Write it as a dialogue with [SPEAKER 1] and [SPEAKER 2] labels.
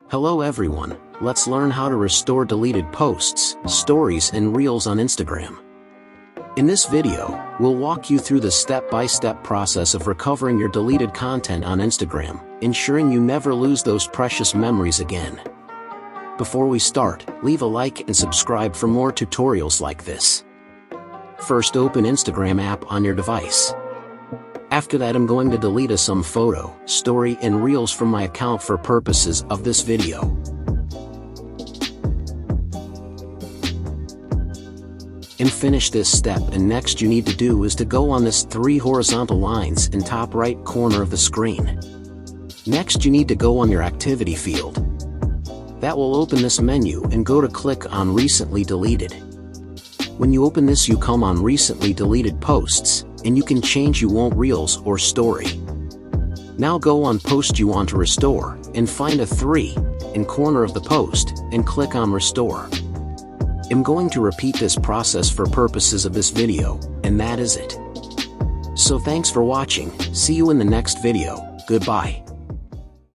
[SPEAKER 1] Hello everyone, let's learn how to restore deleted posts, stories and reels on Instagram. In this video, we'll walk you through the step-by-step process of recovering your deleted content on Instagram, ensuring you never lose those precious memories again. Before we start, leave a like and subscribe for more tutorials like this. First, open Instagram app on your device. After that, I'm going to delete some photo, story and reels from my account for purposes of this video. And finish this step, and next you need to do is to go on this 3 horizontal lines in top right corner of the screen. Next you need to go on your activity field. That will open this menu and go to click on recently deleted. When you open this, you come on recently deleted posts, and you can change you want reels or story. Now go on post you want to restore, and find a 3 in corner of the post, and click on restore. I'm going to repeat this process for purposes of this video, and that is it. So thanks for watching, see you in the next video, goodbye.